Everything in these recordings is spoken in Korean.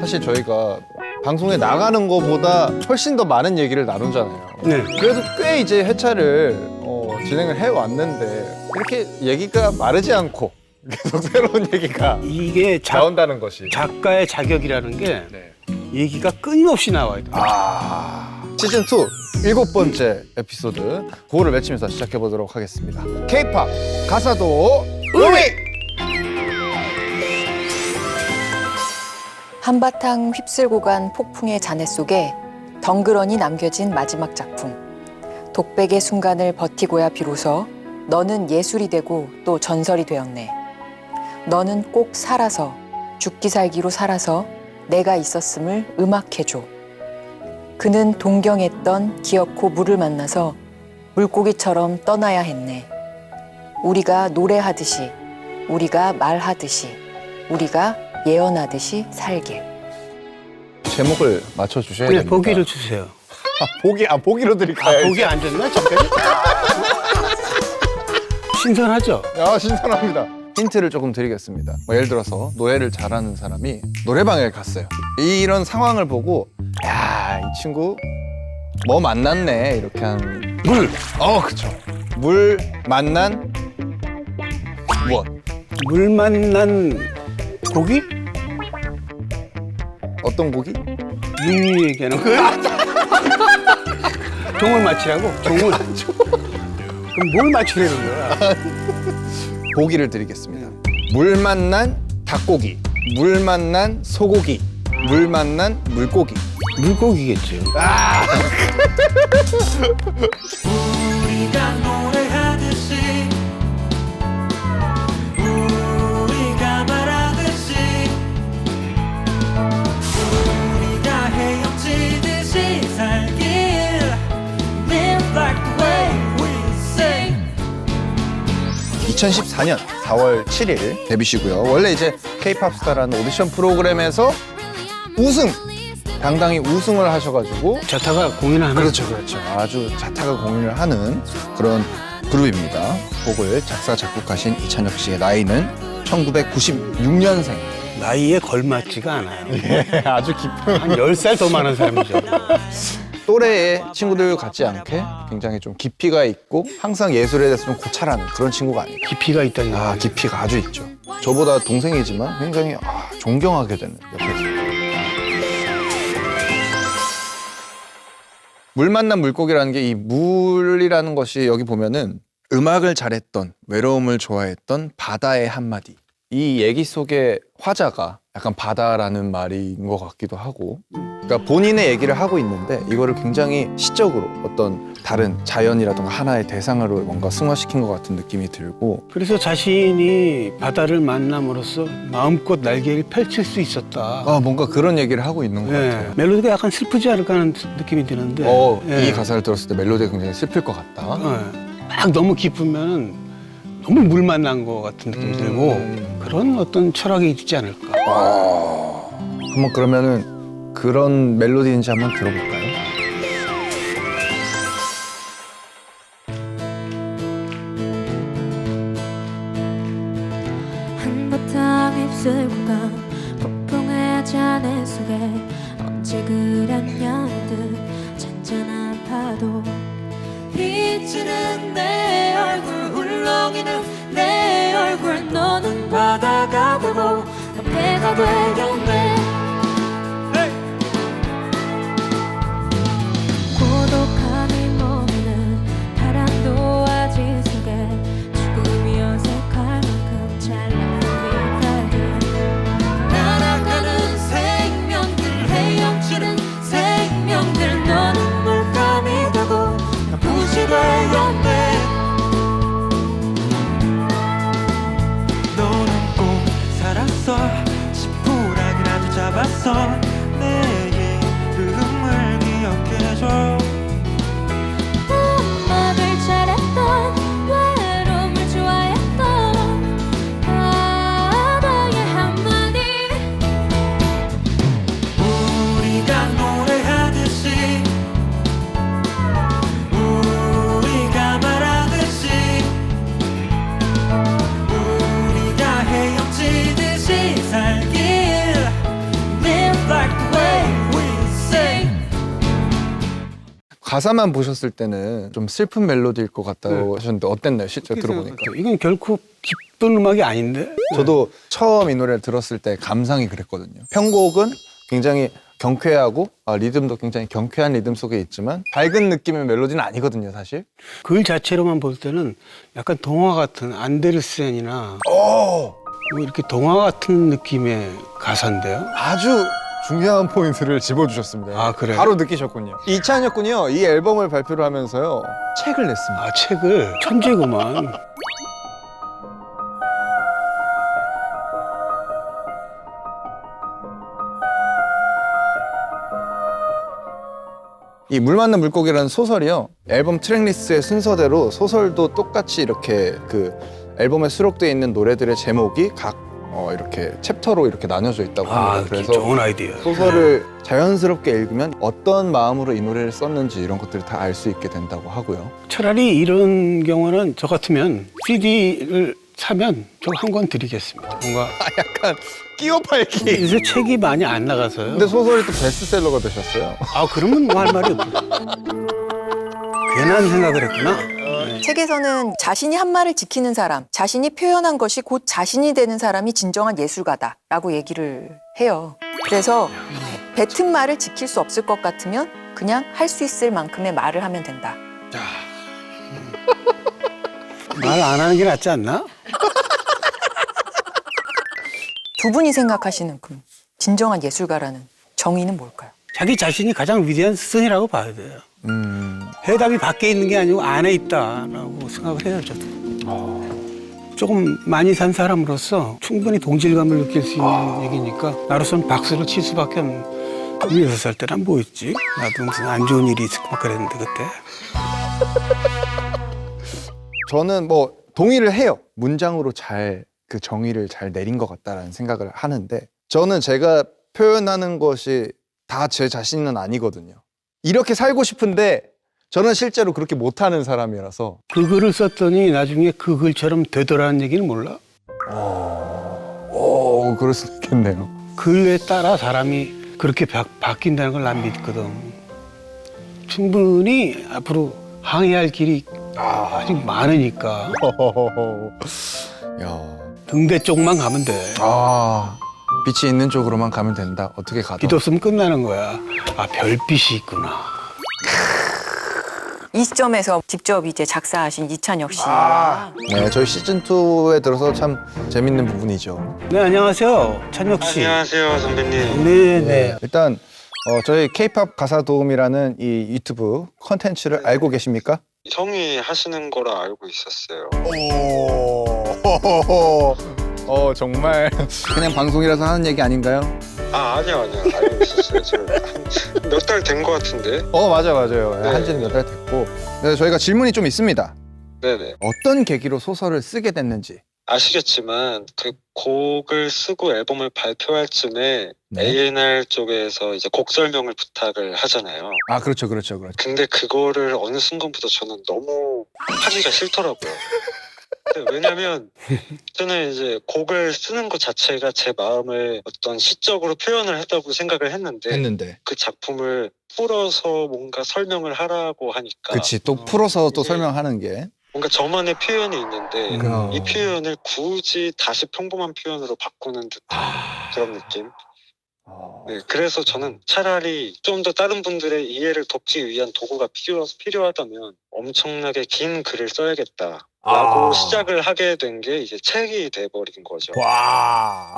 사실 저희가 방송에 나가는 것보다 훨씬 더 많은 얘기를 나누잖아요. 네. 그래도 꽤 이제 회차를 진행을 해왔는데 이렇게 얘기가 마르지 않고 계속 새로운 얘기가 이게 나온다는 것이 작가의 자격이라는 게 네. 얘기가 끊임없이 나와야 돼요. 시즌2 7번째 에피소드 구호를 외치면서 시작해보도록 하겠습니다. K-POP 가사도 우믹! 한바탕 휩쓸고 간 폭풍의 잔해 속에 덩그러니 남겨진 마지막 작품. 독백의 순간을 버티고야 비로소 너는 예술이 되고 또 전설이 되었네. 너는 꼭 살아서 죽기 살기로 살아서 내가 있었음을 음악해줘. 그는 동경했던 기어코 물을 만나서 물고기처럼 떠나야 했네. 우리가 노래하듯이, 우리가 말하듯이, 우리가 예언하듯이 살게. 제목을 맞춰주셔야 네, 됩니다. 보기를 주세요. 보기로 드릴까요? 보기 안 줬나 지금까지? 신선하죠? 신선합니다. 힌트를 조금 드리겠습니다. 예를 들어서 노래를 잘하는 사람이 노래방에 갔어요. 이런 상황을 보고 야, 이 친구 뭐 만났네 이렇게 한 물! 그쵸. 물 만난 무엇? 물 만난 고기? 어떤 고기? 물 얘기하는 거야? 종을 맞히라고? 종을? 그럼 뭘 맞추려는 거야? 보기를 드리겠습니다. 물 만난 닭고기, 물 만난 소고기, 물 만난 물고기. 물고기겠죠. 우리가 노래하듯이 우리가 말하듯이 우리가 헤엄치듯이 살길 Live like the way we sing 2014년 4월 7일 데뷔시고요. 원래 이제 K-POP 스타라는 오디션 프로그램에서 당당히 우승을 하셔가지고 자타가 공연을 하는 그렇죠. 아주 자타가 공연을 하는 그런 그룹입니다. 곡을 작사 작곡하신 이찬혁 씨의 나이는 1996년생. 나이에 걸맞지가 않아요. 아주 깊은 한 10살 더 많은 사람이죠. 또래의 친구들 같지 않게 굉장히 좀 깊이가 있고 항상 예술에 대해서 좀 고찰하는 그런 친구가 아니에요. 깊이가 있다는 거. 깊이가 아주 있죠. 저보다 동생이지만 굉장히 존경하게 되는 옆에서. 물 만난 물고기라는 게 이 물이라는 것이 여기 보면은 음악을 잘했던, 외로움을 좋아했던 바다의 한마디. 이 얘기 속의 화자가 약간 바다라는 말인 것 같기도 하고, 그러니까 본인의 얘기를 하고 있는데 이거를 굉장히 시적으로 어떤 다른 자연이라든가 하나의 대상으로 뭔가 승화시킨 것 같은 느낌이 들고, 그래서 자신이 바다를 만남으로써 마음껏 날개를 펼칠 수 있었다. 뭔가 그런 얘기를 하고 있는 것 같아요. 멜로디가 약간 슬프지 않을까 하는 느낌이 드는데 이 가사를 들었을 때 멜로디가 굉장히 슬플 것 같다. 막 너무 깊으면 너무 물 만난 것 같은 느낌이 들고 그런 어떤 철학이 있지 않을까. 한번 그러면은 그런 멜로디인지 한번 들어볼까요? 한바탕 휩쓸고 간 폭풍의 잔해 속에 언제 그랬냐는 듯 잔잔한 파도 비치는 내 얼굴 울렁이는 내 얼굴 너는 바다가 되고 난 배가 되겠네 고독한 이 몸에는 파란 도화지 속에 죽음이 어색할 만큼 찬란한 빛깔들 날아가는 생명들 헤엄치는 생명들 너는 물감이 되고 난 붓이 되었네 너는 꼭 살았어 지푸라기라도 잡았어 내 이름을 기억해줘 음악을 잘했던 외로움을 좋아했던 바다의 한마디 우리가 노래하듯이 우리가 말하듯이 우리가 헤엄치듯이 살길 Live like the way we sing. 가사만 보셨을 때는 좀 슬픈 멜로디일 것 같다고 하셨는데 어땠나요? 실제 들어보니까. 이건 결코 기쁜 음악이 아닌데. 저도 처음 이 노래를 들었을 때 감상이 그랬거든요. 편곡은 굉장히 경쾌하고 리듬도 굉장히 경쾌한 리듬 속에 있지만 밝은 느낌의 멜로디는 아니거든요, 사실. 글 자체로만 볼 때는 약간 동화 같은 안데르센이나 뭐 이렇게 동화 같은 느낌의 가사인데요. 아주 중요한 포인트를 집어주셨습니다. 아, 그래요? 바로 느끼셨군요. 이찬혁 군이요, 이 앨범을 발표를 하면서요, 책을 냈습니다. 아, 책을 천재구만. 이 물 맞는 물고기라는 소설이요, 앨범 트랙리스트의 순서대로 소설도 똑같이 이렇게 그 앨범에 수록되어 있는 노래들의 제목이 각 이렇게 챕터로 이렇게 나뉘어져 있다고 합니다. 아, 그래서 좋은 아이디어. 소설을 자연스럽게 읽으면 어떤 마음으로 이 노래를 썼는지 이런 것들을 다 알 수 있게 된다고 하고요. 차라리 이런 경우는 저 같으면 CD를 사면 저 한 권 드리겠습니다. 뭔가 약간 끼워 팔기. 요새 책이 많이 안 나가서요. 근데 소설이 또 베스트셀러가 되셨어요. 아, 그러면 뭐 할 말이 없죠. 괜한 생각을 했구나. 책에서는 자신이 한 말을 지키는 사람, 자신이 표현한 것이 곧 자신이 되는 사람이 진정한 예술가다라고 얘기를 해요. 그래서 뱉은 말을 지킬 수 없을 것 같으면 그냥 할 수 있을 만큼의 말을 하면 된다. 말 안 하는 게 낫지 않나? 두 분이 생각하시는 그 진정한 예술가라는 정의는 뭘까요? 자기 자신이 가장 위대한 스승이라고 봐야 돼요. 해답이 밖에 있는 게 아니고 안에 있다라고 생각을 해요, 저도. 조금 많이 산 사람으로서 충분히 동질감을 느낄 수 있는 얘기니까 나로서는 박수를 칠 수밖에 없는. 16살 때는 뭐 있지? 나도 무슨 안 좋은 일이 있을 것 그랬는데 그때. 저는 뭐 동의를 해요. 문장으로 잘 그 정의를 잘 내린 것 같다라는 생각을 하는데, 저는 제가 표현하는 것이 다 제 자신은 아니거든요. 이렇게 살고 싶은데 저는 실제로 그렇게 못하는 사람이라서. 그 글을 썼더니 나중에 그 글처럼 되더라는 얘기는 몰라? 그럴 수도 있겠네요. 글에 따라 사람이 그렇게 바뀐다는 걸 난 믿거든. 충분히 앞으로 항해할 길이 아직 많으니까 야, 등대 쪽만 가면 돼. 빛이 있는 쪽으로만 가면 된다. 어떻게 가도. 빛 없으면 끝나는 거야. 아, 별빛이 있구나. 이 시점에서 직접 이제 작사하신 이찬혁 씨. 네, 저희 시즌 2에 들어서 참 재밌는 부분이죠. 네, 안녕하세요. 찬혁 씨. 안녕하세요, 선배님. 네. 일단 저희 K-팝 가사 도움이라는 이 유튜브 컨텐츠를 알고 계십니까? 형이 하시는 거라 알고 있었어요. 정말 그냥 방송이라서 하는 얘기 아닌가요? 아니요. 알고 있었어요. 저 몇 달 된 거 같은데. 맞아요. 네. 한지는 몇 달 됐고. 그래서 저희가 질문이 좀 있습니다. 네네. 어떤 계기로 소설을 쓰게 됐는지. 아시겠지만 그 곡을 쓰고 앨범을 발표할 쯤에 네. A&R 쪽에서 이제 곡 설명을 부탁을 하잖아요. 그렇죠. 근데 그거를 어느 순간부터 저는 너무 하기가 싫더라고요. 왜냐면 저는 이제 곡을 쓰는 것 자체가 제 마음을 어떤 시적으로 표현을 했다고 생각을 했는데 그 작품을 풀어서 뭔가 설명을 하라고 하니까 그치, 또 풀어서 또 설명하는 게. 뭔가 저만의 표현이 있는데 음. 이 표현을 굳이 다시 평범한 표현으로 바꾸는 듯한 그런 느낌. 네, 그래서 저는 차라리 좀 더 다른 분들의 이해를 돕기 위한 도구가 필요하다면 엄청나게 긴 글을 써야겠다라고 시작을 하게 된 게 이제 책이 돼버린 거죠. 와.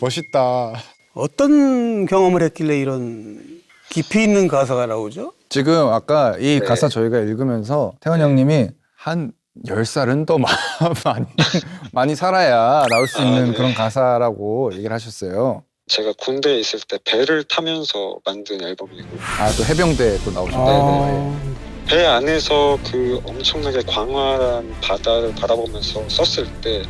멋있다. 어떤 경험을 했길래 이런 깊이 있는 가사가 나오죠? 지금 아까 이 네. 가사 저희가 읽으면서 태원 형님이 한 10살은 더 많이 살아야 나올 수 있는 네. 그런 가사라고 얘기를 하셨어요. 제가 군대에 있을 때 배를 타면서 만든 앨범이고 또 해병대 또 나오셨다. 배 안에서 그 엄청나게 광활한 바다를 바라보면서 썼을 때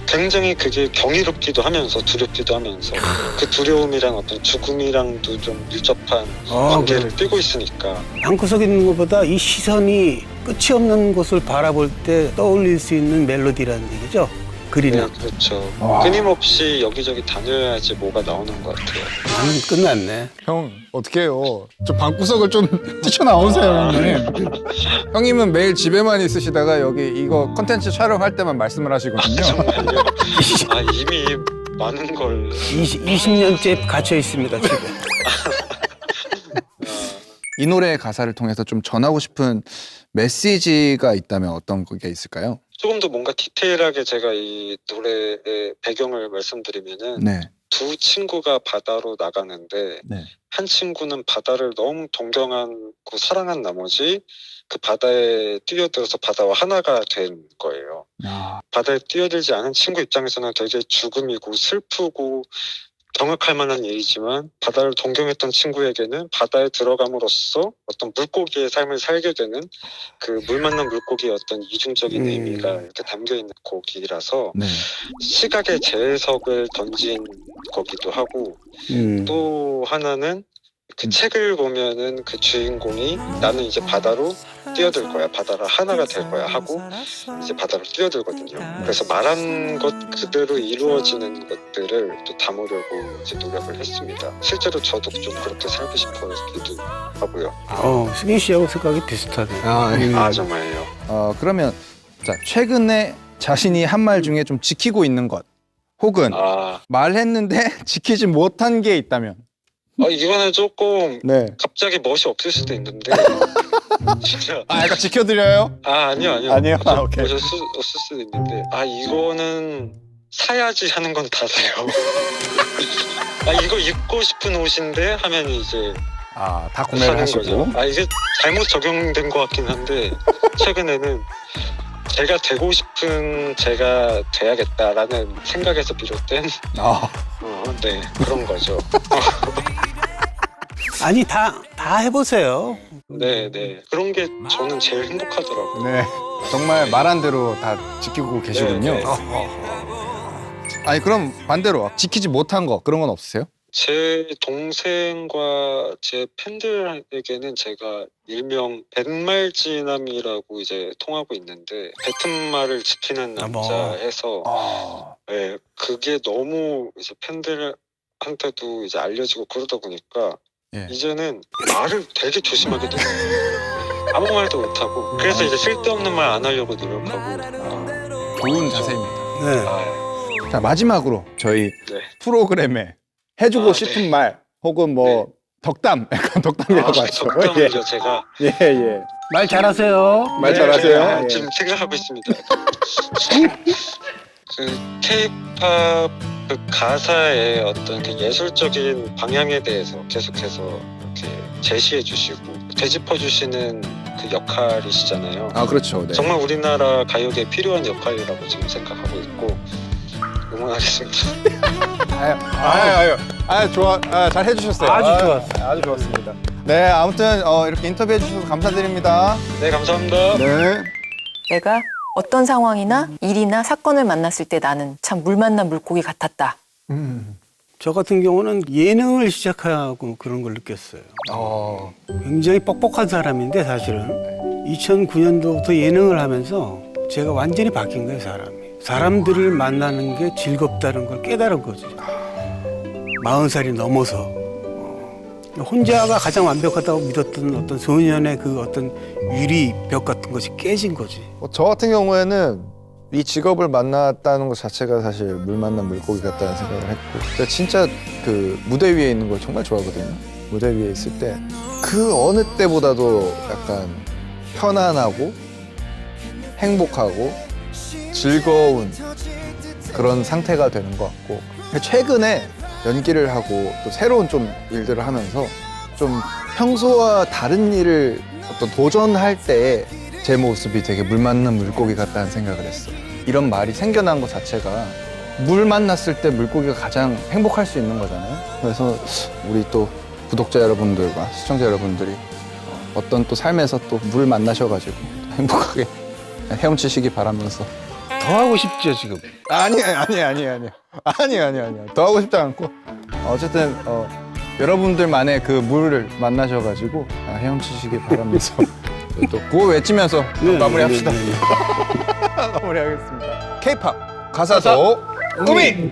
굉장히 그게 경이롭기도 하면서 두렵기도 하면서 그 두려움이랑 어떤 죽음이랑도 좀 밀접한 관계를 띠고 있으니까 방구석에 있는 것보다 이 시선이 끝이 없는 곳을 바라볼 때 떠올릴 수 있는 멜로디라는 얘기죠. 그리나. 네, 그렇죠. 와. 끊임없이 여기저기 다녀야지 뭐가 나오는 것 같아요. 나는 끝났네. 형 어떻게 해요? 좀 방구석을 좀 뛰쳐나오세요 형님. 형님은 매일 집에만 있으시다가 여기 이거 컨텐츠 촬영할 때만 말씀을 하시거든요. 정말요? 아, 이미 많은 걸. 20년째 갇혀 있습니다, 집에. 이 노래의 가사를 통해서 좀 전하고 싶은 메시지가 있다면 어떤 게 있을까요? 조금 더 뭔가 디테일하게 제가 이 노래의 배경을 말씀드리면은 네. 두 친구가 바다로 나가는데 네. 한 친구는 바다를 너무 동경하고 사랑한 나머지 그 바다에 뛰어들어서 바다와 하나가 된 거예요. 아, 바다에 뛰어들지 않은 친구 입장에서는 되게 죽음이고 슬프고 경악할 만한 일이지만 바다를 동경했던 친구에게는 바다에 들어감으로써 어떤 물고기의 삶을 살게 되는 그 물 만난 물고기의 어떤 이중적인 의미가 이렇게 담겨 있는 곡이라서 네. 시각의 재해석을 던진 거기도 하고 또 하나는 그 책을 보면은 그 주인공이 나는 이제 바다로 뛰어들 거야, 바다가 하나가 될 거야 하고 이제 바다로 뛰어들거든요. 그래서 말한 것 그대로 이루어지는 것들을 또 담으려고 이제 노력을 했습니다. 실제로 저도 좀 그렇게 살고 싶어기도 하고요. 승희 씨하고 생각이 비슷하네. 아 정말요? 그러면 자 최근에 자신이 한 말 중에 좀 지키고 있는 것 혹은 아 말했는데 지키지 못한 게 있다면 이거는 조금 네. 갑자기 멋이 없을 수도 있는데 진짜 약간 지켜드려요? 아니요 아니요? 좀 오케이. 없을 수도 있는데 이거는 사야지 하는 건 다 사요. 이거 입고 싶은 옷인데 하면 이제 다 구매를 사는 하시고 거죠. 이게 잘못 적용된 것 같긴 한데 최근에는 제가 되고 싶은 제가 돼야겠다라는 생각에서 비롯된 네 그런 거죠. 아니 다 해보세요. 네 그런 게 저는 제일 행복하더라고요. 네 정말 말한 대로 다 지키고 계시군요. 네. 아니 그럼 반대로 지키지 못한 거 그런 건 없으세요? 제 동생과 제 팬들에게는 제가 일명 뱃말지남이라고 이제 통하고 있는데 뱉은 말을 지키는 남자 해서 네, 그게 너무 이제 팬들한테도 이제 알려지고 그러다 보니까 예. 이제는 말을 되게 조심하게 돼요. 아무 말도 못하고 그래서 이제 쓸데없는 말 안 하려고 노력하고 좋은 자세입니다. 네. 자 마지막으로 저희 네. 프로그램에 해주고 싶은 말 혹은 뭐 덕담 약간 덕담이라고 하죠. 덕담을요 제가 예. 말 잘하세요. 말 잘하세요. 예. 지금 생각하고 있습니다. 그 K-팝 그 가사의 어떤 그 예술적인 방향에 대해서 계속해서 이렇게 제시해 주시고 되짚어 주시는 그 역할이시잖아요. 그렇죠. 네. 정말 우리나라 가요계에 필요한 역할이라고 지금 생각하고 있고 응원하겠습니다. 좋아. 잘 해주셨어요. 아주 좋았어요. 아주 좋았습니다. 네, 아무튼 이렇게 인터뷰해 주셔서 감사드립니다. 네 감사합니다. 네. 내가 어떤 상황이나 일이나 사건을 만났을 때 나는 참 물 만난 물고기 같았다. 저 같은 경우는 예능을 시작하고 그런 걸 느꼈어요. 굉장히 뻑뻑한 사람인데 사실은 2009년도부터 예능을 하면서 제가 완전히 바뀐 거예요, 사람이. 사람들을 만나는 게 즐겁다는 걸 깨달은 거지. 40살이 넘어서 혼자가 가장 완벽하다고 믿었던 어떤 소년의 그 어떤 유리벽 같은 것이 깨진 거지. 저 같은 경우에는 이 직업을 만났다는 것 자체가 사실 물 만난 물고기 같다는 생각을 했고 제가 진짜 그 무대 위에 있는 걸 정말 좋아하거든요. 무대 위에 있을 때 그 어느 때보다도 약간 편안하고 행복하고 즐거운 그런 상태가 되는 것 같고 최근에 연기를 하고 또 새로운 좀 일들을 하면서 좀 평소와 다른 일을 어떤 도전할 때 제 모습이 되게 물 만난 물고기 같다는 생각을 했어요. 이런 말이 생겨난 것 자체가 물 만났을 때 물고기가 가장 행복할 수 있는 거잖아요. 그래서 우리 또 구독자 여러분들과 시청자 여러분들이 어떤 또 삶에서 또 물 만나셔가지고 행복하게 헤엄치시기 바라면서 더 하고 싶죠, 지금. 아니에요. 더 하고 싶지 않고 어쨌든 여러분들만의 그 물을 만나셔가지고 헤엄치시기 바라면서 또 구호 외치면서 마무리합시다. 마무리하겠습니다. K-팝 가사도 꿈이